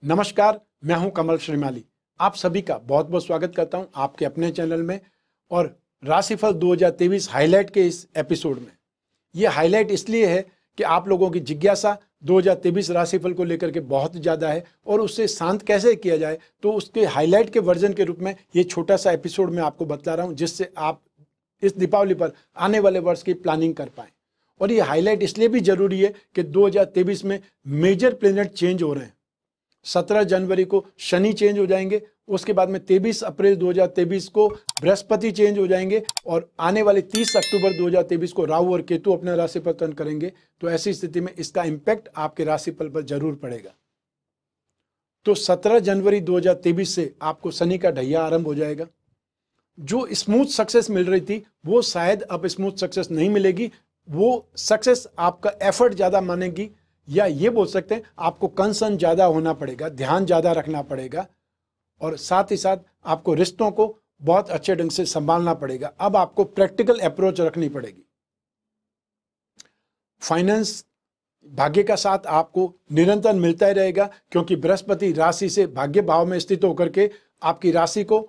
नमस्कार, मैं हूं कमल श्रीमाली। आप सभी का बहुत बहुत स्वागत करता हूं आपके अपने चैनल में और राशिफल 2023 हाईलाइट के इस एपिसोड में। ये हाईलाइट इसलिए है कि आप लोगों की जिज्ञासा 2023 राशिफल को लेकर के बहुत ज़्यादा है और उससे शांत कैसे किया जाए, तो उसके हाईलाइट के वर्जन के रूप में ये छोटा सा एपिसोड मैं आपको बता रहा हूँ, जिससे आप इस दीपावली पर आने वाले वर्ष की प्लानिंग कर पाएँ। और ये हाईलाइट इसलिए भी ज़रूरी है कि 2023 में मेजर प्लेनेट चेंज हो रहे हैं। 17 जनवरी को शनि चेंज हो जाएंगे, उसके बाद में 23 अप्रैल 2023 को बृहस्पति चेंज हो जाएंगे और आने वाले 30 अक्टूबर 2023 को राहु और केतु अपने राशि पर टर्न करेंगे। तो ऐसी स्थिति में इसका इम्पैक्ट आपके राशिफल पर जरूर पड़ेगा। तो 17 जनवरी 2023 से आपको शनि का ढैया आरंभ हो जाएगा। जो स्मूथ सक्सेस मिल रही थी वो शायद अब स्मूथ सक्सेस नहीं मिलेगी। वो सक्सेस आपका एफर्ट ज़्यादा मानेगी, या ये बोल सकते हैं आपको कंसर्न ज़्यादा होना पड़ेगा, ध्यान ज़्यादा रखना पड़ेगा और साथ ही साथ आपको रिश्तों को बहुत अच्छे ढंग से संभालना पड़ेगा। अब आपको प्रैक्टिकल अप्रोच रखनी पड़ेगी। फाइनेंस भाग्य का साथ आपको निरंतर मिलता ही रहेगा, क्योंकि बृहस्पति राशि से भाग्य भाव में स्थित होकर के आपकी राशि को,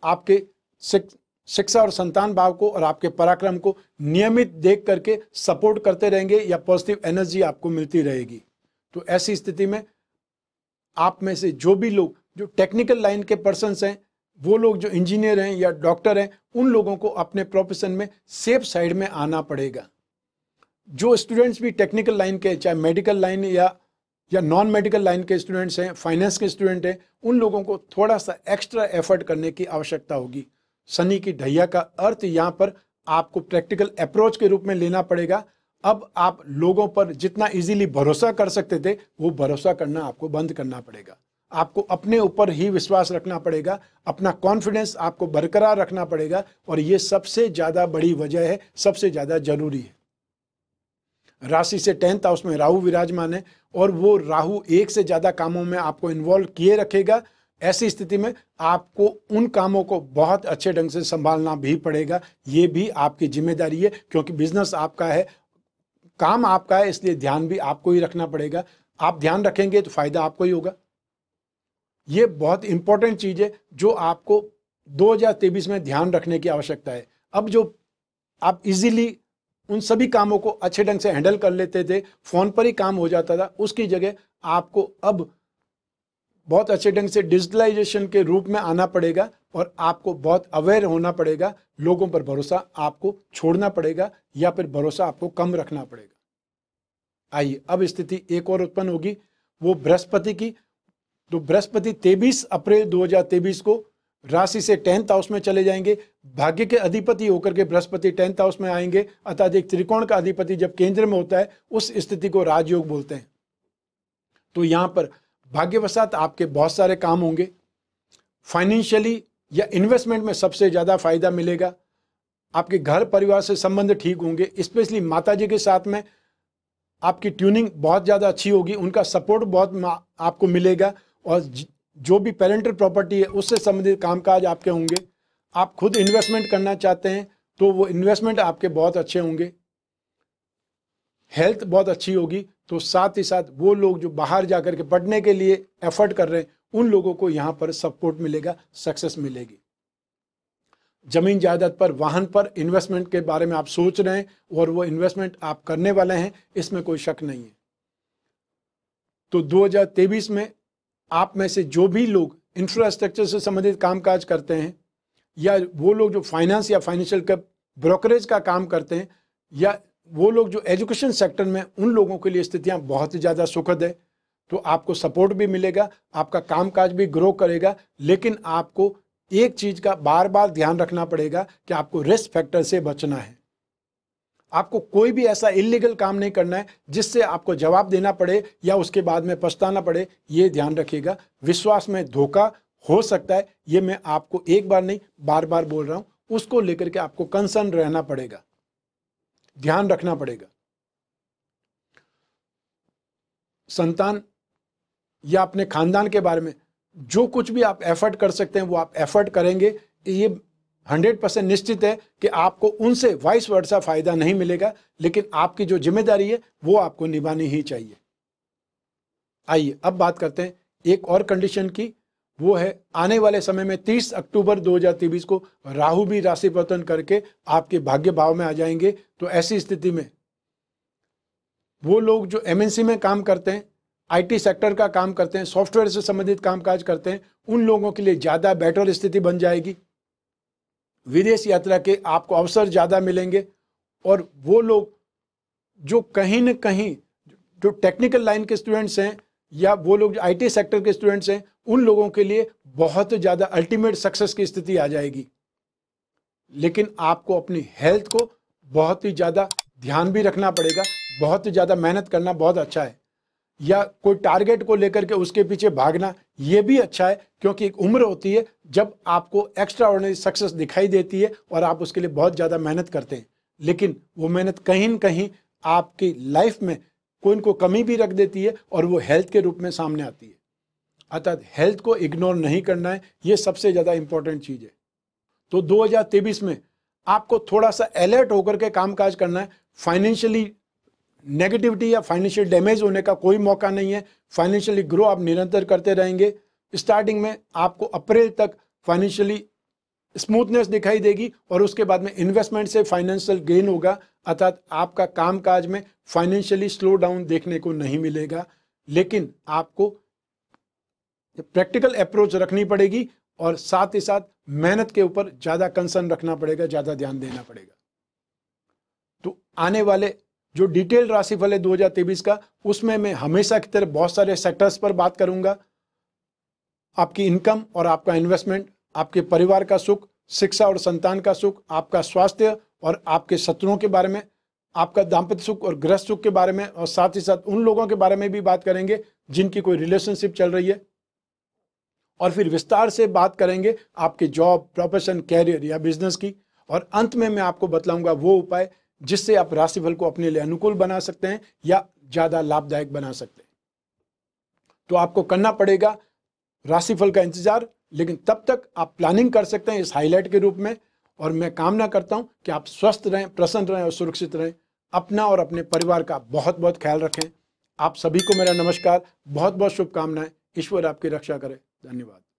आपके शिक्षा और संतान भाव को और आपके पराक्रम को नियमित देख करके सपोर्ट करते रहेंगे, या पॉजिटिव एनर्जी आपको मिलती रहेगी। तो ऐसी स्थिति में आप में से जो भी लोग जो टेक्निकल लाइन के पर्सन्स हैं, वो लोग जो इंजीनियर हैं या डॉक्टर हैं, उन लोगों को अपने प्रोफेशन में सेफ साइड में आना पड़ेगा। जो स्टूडेंट्स भी टेक्निकल लाइन के, चाहे मेडिकल लाइन या नॉन मेडिकल लाइन के स्टूडेंट्स हैं, फाइनेंस के स्टूडेंट हैं, उन लोगों को थोड़ा सा एक्स्ट्रा एफर्ट करने की आवश्यकता होगी। शनि की ढैया का अर्थ यहाँ पर आपको प्रैक्टिकल अप्रोच के रूप में लेना पड़ेगा। अब आप लोगों पर जितना इजीली भरोसा कर सकते थे, वो भरोसा करना आपको बंद करना पड़ेगा। आपको अपने ऊपर ही विश्वास रखना पड़ेगा, अपना कॉन्फिडेंस आपको बरकरार रखना पड़ेगा, और ये सबसे ज़्यादा बड़ी वजह है, सबसे ज़्यादा जरूरी है। राशि से 10th हाउस में राहु विराजमान है और वो राहु एक से ज़्यादा कामों में आपको इन्वॉल्व किए रखेगा। ऐसी स्थिति में आपको उन कामों को बहुत अच्छे ढंग से संभालना भी पड़ेगा। ये भी आपकी जिम्मेदारी है, क्योंकि बिजनेस आपका है, काम आपका है, इसलिए ध्यान भी आपको ही रखना पड़ेगा। आप ध्यान रखेंगे तो फायदा आपको ही होगा। ये बहुत इंपॉर्टेंट चीज़ है जो आपको 2023 में ध्यान रखने की आवश्यकता है। अब जो आप इजीली उन सभी कामों को अच्छे ढंग से हैंडल कर लेते थे, फोन पर ही काम हो जाता था, उसकी जगह आपको अब बहुत अच्छे ढंग से डिजिटलाइजेशन के रूप में आना पड़ेगा और आपको बहुत अवेयर होना पड़ेगा। लोगों पर भरोसा आपको छोड़ना पड़ेगा या फिर भरोसा आपको कम रखना पड़ेगा। आइए, अब स्थिति एक और उत्पन्न होगी, वो बृहस्पति की। तो बृहस्पति 23 अप्रैल 2023 को राशि से 10th हाउस में चले जाएंगे। भाग्य के अधिपति होकर के बृहस्पति 10th हाउस में आएंगे, अर्थात एक त्रिकोण का अधिपति जब केंद्र में होता है, उस स्थिति को राजयोग बोलते हैं। तो यहाँ पर भाग्यवशात आपके बहुत सारे काम होंगे। फाइनेंशियली या इन्वेस्टमेंट में सबसे ज़्यादा फायदा मिलेगा। आपके घर परिवार से संबंध ठीक होंगे, स्पेशली माताजी के साथ में आपकी ट्यूनिंग बहुत ज़्यादा अच्छी होगी, उनका सपोर्ट बहुत आपको मिलेगा। और जो भी पेरेंटल प्रॉपर्टी है उससे संबंधित कामकाज आपके होंगे। आप खुद इन्वेस्टमेंट करना चाहते हैं तो वो इन्वेस्टमेंट आपके बहुत अच्छे होंगे। हेल्थ बहुत अच्छी होगी। तो साथ ही साथ वो लोग जो बाहर जाकर के पढ़ने के लिए एफर्ट कर रहे हैं, उन लोगों को यहाँ पर सपोर्ट मिलेगा, सक्सेस मिलेगी। जमीन जायदाद पर, वाहन पर इन्वेस्टमेंट के बारे में आप सोच रहे हैं और वो इन्वेस्टमेंट आप करने वाले हैं, इसमें कोई शक नहीं है। तो 2023 में आप में से जो भी लोग इंफ्रास्ट्रक्चर से संबंधित कामकाज करते हैं, या वो लोग जो फाइनेंस या फाइनेंशियल का ब्रोकरेज का काम करते हैं, या वो लोग जो एजुकेशन सेक्टर में, उन लोगों के लिए स्थितियां बहुत ज़्यादा सुखद है। तो आपको सपोर्ट भी मिलेगा, आपका कामकाज भी ग्रो करेगा। लेकिन आपको एक चीज़ का बार बार ध्यान रखना पड़ेगा कि आपको रिस्क फैक्टर से बचना है। आपको कोई भी ऐसा इलीगल काम नहीं करना है जिससे आपको जवाब देना पड़े या उसके बाद में पछताना पड़े, ये ध्यान रखिएगा। विश्वास में धोखा हो सकता है, ये मैं आपको एक बार नहीं बार बार बोल रहा हूँ। उसको लेकर के आपको कंसर्न रहना पड़ेगा, ध्यान रखना पड़ेगा। संतान या अपने खानदान के बारे में जो कुछ भी आप एफर्ट कर सकते हैं वो आप एफर्ट करेंगे। ये 100% निश्चित है कि आपको उनसे वाइस वर्सा फायदा नहीं मिलेगा, लेकिन आपकी जो जिम्मेदारी है वो आपको निभानी ही चाहिए। आइए अब बात करते हैं एक और कंडीशन की, वो है आने वाले समय में 30 अक्टूबर 2023 को राहु भी राशि परिवर्तन करके आपके भाग्य भाव में आ जाएंगे। तो ऐसी स्थिति में वो लोग जो एमएनसी में काम करते हैं, आईटी सेक्टर का काम करते हैं, सॉफ्टवेयर से संबंधित कामकाज करते हैं, उन लोगों के लिए ज़्यादा बेटर स्थिति बन जाएगी। विदेश यात्रा के आपको अवसर ज़्यादा मिलेंगे। और वो लोग जो कहीं न कहीं जो टेक्निकल लाइन के स्टूडेंट्स हैं या वो लोग जो आईटी सेक्टर के स्टूडेंट्स हैं, उन लोगों के लिए बहुत ज़्यादा अल्टीमेट सक्सेस की स्थिति आ जाएगी। लेकिन आपको अपनी हेल्थ को बहुत ही ज़्यादा ध्यान भी रखना पड़ेगा, बहुत ही ज़्यादा मेहनत करना बहुत अच्छा है। या कोई टारगेट को लेकर के उसके पीछे भागना, ये भी अच्छा है, क्योंकि एक उम्र होती है जब आपको एक्स्ट्रा ऑर्डिनरी सक्सेस दिखाई देती है और आप उसके लिए बहुत ज़्यादा मेहनत करते हैं। लेकिन वो मेहनत कहीं न कहीं आपकी लाइफ में कोई न कोई कमी भी रख देती है और वो हेल्थ के रूप में सामने आती है। अर्थात हेल्थ को इग्नोर नहीं करना है, ये सबसे ज़्यादा इंपॉर्टेंट चीज़ है। तो 2023 में आपको थोड़ा सा अलर्ट होकर के कामकाज करना है। फाइनेंशियली नेगेटिविटी या फाइनेंशियल डैमेज होने का कोई मौका नहीं है। फाइनेंशियली ग्रो आप निरंतर करते रहेंगे। स्टार्टिंग में आपको अप्रैल तक फाइनेंशियली स्मूथनेस दिखाई देगी और उसके बाद में इन्वेस्टमेंट से फाइनेंशियल गेन होगा। अर्थात आपका कामकाज में फाइनेंशियली स्लो डाउन देखने को नहीं मिलेगा। लेकिन आपको प्रैक्टिकल अप्रोच रखनी पड़ेगी और साथ ही साथ मेहनत के ऊपर ज़्यादा कंसर्न रखना पड़ेगा, ज़्यादा ध्यान देना पड़ेगा। तो आने वाले जो डिटेल राशिफल है 2023 का, उसमें मैं हमेशा की तरह बहुत सारे सेक्टर्स पर बात करूंगा। आपकी इनकम और आपका इन्वेस्टमेंट, आपके परिवार का सुख, शिक्षा और संतान का सुख, आपका स्वास्थ्य और आपके शत्रुओं के बारे में, आपका दाम्पत्य सुख और गृहस्थ सुख के बारे में, और साथ ही साथ उन लोगों के बारे में भी बात करेंगे जिनकी कोई रिलेशनशिप चल रही है। और फिर विस्तार से बात करेंगे आपके जॉब, प्रोफेशन, कैरियर या बिजनेस की। और अंत में मैं आपको बतलाऊंगा वो उपाय जिससे आप राशिफल को अपने लिए अनुकूल बना सकते हैं या ज़्यादा लाभदायक बना सकते हैं। तो आपको करना पड़ेगा राशिफल का इंतजार, लेकिन तब तक आप प्लानिंग कर सकते हैं इस हाईलाइट के रूप में। और मैं कामना करता हूं कि आप स्वस्थ रहें, प्रसन्न रहें और सुरक्षित रहें। अपना और अपने परिवार का बहुत बहुत ख्याल रखें। आप सभी को मेरा नमस्कार, बहुत बहुत शुभकामनाएं। ईश्वर आपकी रक्षा करे। धन्यवाद।